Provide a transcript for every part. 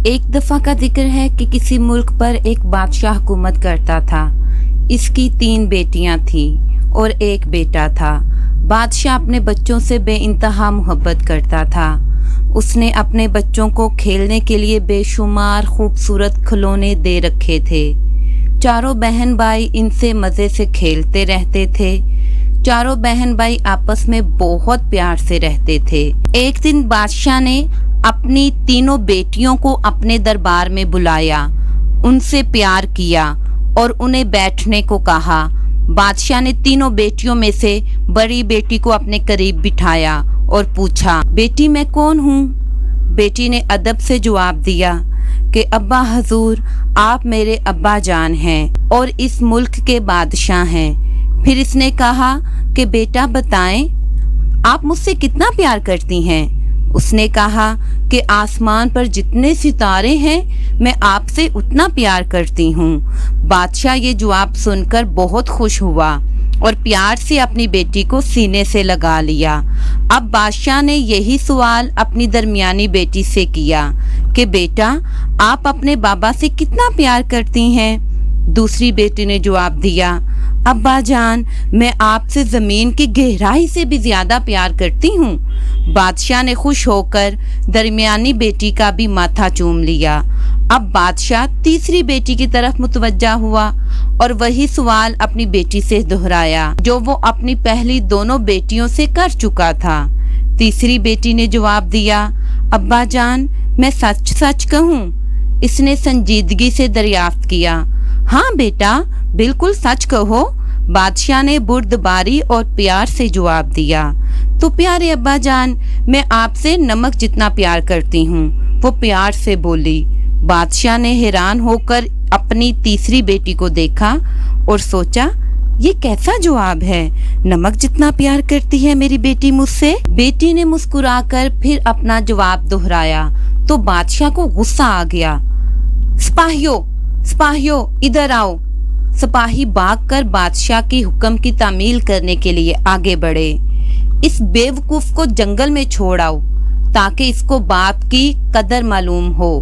ایک دفعہ کا ذکر ہے کہ کسی ملک پر ایک بادشاہ حکومت کرتا تھا۔ اس کی 3 بیٹیاں تھیں اور ایک بیٹا تھا۔ بادشاہ اپنے بچوں سے بے انتہا محبت کرتا تھا۔ اس نے اپنے بچوں کو کھیلنے کے لیے بے شمار خوبصورت کھلونے دے رکھے تھے۔ چاروں بہن بھائی ان سے مزے سے کھیلتے رہتے تھے۔ چاروں بہن بھائی آپس میں بہت پیار سے رہتے تھے۔ ایک دن بادشاہ نے اپنی تینوں بیٹیوں کو اپنے دربار میں بلایا، ان سے پیار کیا اور انہیں بیٹھنے کو کہا۔ بادشاہ نے تینوں بیٹیوں میں سے بڑی بیٹی کو اپنے قریب بٹھایا اور پوچھا، بیٹی میں کون ہوں؟ بیٹی نے ادب سے جواب دیا کہ ابا حضور، آپ میرے ابا جان ہیں اور اس ملک کے بادشاہ ہیں۔ پھر اس نے کہا کہ بیٹا بتائیں، آپ مجھ سے کتنا پیار کرتی ہیں؟ اس نے کہا کہ آسمان پر جتنے ستارے ہیں میں آپ سے اتنا پیار کرتی ہوں۔ بادشاہ یہ جواب سن کر بہت خوش ہوا اور پیار سے اپنی بیٹی کو سینے سے لگا لیا۔ اب بادشاہ نے یہی سوال اپنی درمیانی بیٹی سے کیا کہ بیٹا، آپ اپنے بابا سے کتنا پیار کرتی ہیں؟ دوسری بیٹی نے جواب دیا، ابا جان، میں آپ سے زمین کی گہرائی سے بھی زیادہ پیار کرتی ہوں۔ بادشاہ نے خوش ہو کر درمیانی بیٹی کا بھی ماتھا چوم لیا۔ اب بادشاہ تیسری بیٹی کی طرف متوجہ ہوا اور وہی سوال اپنی بیٹی سے دہرایا جو وہ اپنی پہلی دونوں بیٹیوں سے کر چکا تھا۔ تیسری بیٹی نے جواب دیا، ابا جان، میں سچ سچ کہوں؟ اس نے سنجیدگی سے دریافت کیا۔ ہاں بیٹا، بالکل سچ کہو، بادشاہ نے بردباری اور پیار سے جواب دیا۔ تو پیارے ابا جان، میں آپ سے نمک جتنا پیار کرتی ہوں، وہ پیار سے بولی۔ بادشاہ نے حیران ہو کر اپنی تیسری بیٹی کو دیکھا اور سوچا، یہ کیسا جواب ہے؟ نمک جتنا پیار کرتی ہے میری بیٹی مجھ سے؟ بیٹی نے مسکرا کر پھر اپنا جواب دہرایا تو بادشاہ کو غصہ آ گیا۔ سپاہیوں ادھر آؤ۔ سپاہی بھاگ کر بادشاہ کی حکم کی تعمیل کرنے کے لیے آگے بڑھے۔ اس بیوقوف کو جنگل میں چھوڑ آؤ تاکہ اس کو بات کی قدر معلوم ہو۔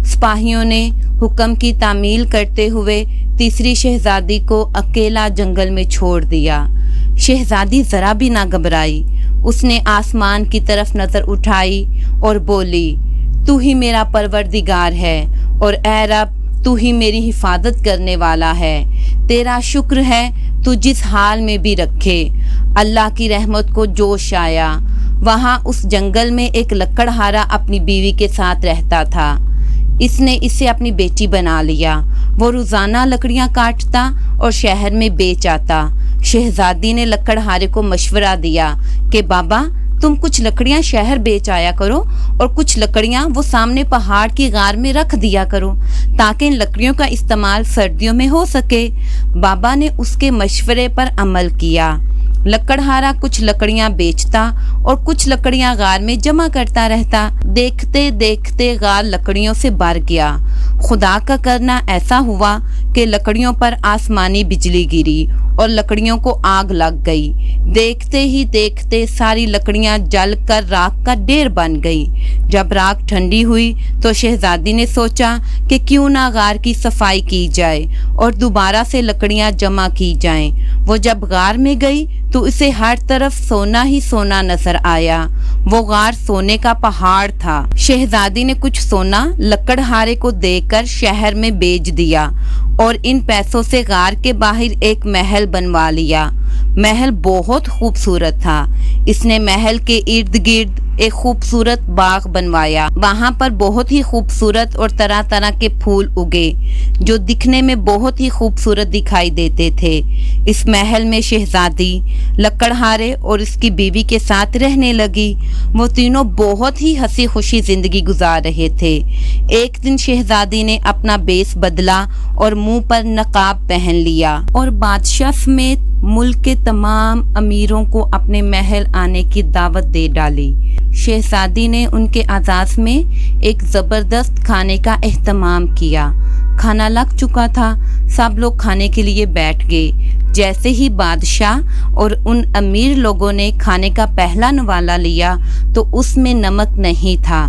سپاہیوں نے حکم کی تعمیل کرتے ہوئے تیسری شہزادی کو اکیلا جنگل میں چھوڑ دیا۔ شہزادی ذرا بھی نہ گھبرائی۔ اس نے آسمان کی طرف نظر اٹھائی اور بولی، تو ہی میرا پروردگار ہے اور اے رب، تو ہی میری حفاظت کرنے والا ہے۔ تیرا شکر ہے تو جس حال میں بھی رکھے۔ اللہ کی رحمت کو جوش آیا۔ وہاں اس جنگل میں ایک لکڑہارا اپنی بیوی کے ساتھ رہتا تھا۔ اس نے اسے اپنی بیٹی بنا لیا۔ وہ روزانہ لکڑیاں کاٹتا اور شہر میں بیچ آتا۔ شہزادی نے لکڑہارے کو مشورہ دیا کہ بابا، تم کچھ لکڑیاں شہر بیچ آیا کرو اور کچھ لکڑیاں وہ سامنے پہاڑ کی غار میں رکھ دیا کرو تاکہ ان لکڑیوں کا استعمال سردیوں میں ہو سکے۔ بابا نے اس کے مشورے پر عمل کیا۔ لکڑہارا کچھ لکڑیاں بیچتا اور کچھ لکڑیاں غار میں جمع کرتا رہتا۔ دیکھتے دیکھتے غار لکڑیوں سے بھر گیا۔ خدا کا کرنا ایسا ہوا کہ لکڑیوں پر آسمانی بجلی گری اور لکڑیوں کو آگ لگ گئی۔ دیکھتے ہی دیکھتے ساری لکڑیاں جل کر راکھ کا ڈھیر بن گئی۔ جب راکھ ٹھنڈی ہوئی تو شہزادی نے سوچا کہ کیوں نہ غار کی صفائی کی جائے اور دوبارہ سے لکڑیاں جمع کی جائیں۔ وہ جب غار میں گئی تو اسے ہر طرف سونا ہی سونا نظر آیا۔ وہ غار سونے کا پہاڑ تھا۔ شہزادی نے کچھ سونا لکڑہارے کو دے کر شہر میں بیچ دیا اور ان پیسوں سے غار کے باہر ایک محل بنوا لیا۔ محل بہت خوبصورت تھا۔ اس نے محل کے ارد گرد ایک خوبصورت باغ بنوایا۔ وہاں پر بہت ہی خوبصورت اور طرح طرح کے پھول اگے جو دکھنے میں بہت ہی خوبصورت دکھائی دیتے تھے۔ اس محل میں شہزادی لکڑہارے اور اس کی بیوی کے ساتھ رہنے لگی۔ وہ تینوں بہت ہی ہنسی خوشی زندگی گزار رہے تھے۔ ایک دن شہزادی نے اپنا بیس بدلا اور منہ پر نقاب پہن لیا اور بادشاہ سمیت ملک کے تمام امیروں کو اپنے محل آنے کی دعوت دے ڈالی۔ شہزادی نے ان کے اعزاز میں ایک زبردست کھانے کا اہتمام کیا۔ کھانا لگ چکا تھا۔ سب لوگ کھانے کے لیے بیٹھ گئے۔ جیسے ہی بادشاہ اور ان امیر لوگوں نے کھانے کا پہلا نوالا لیا تو اس میں نمک نہیں تھا۔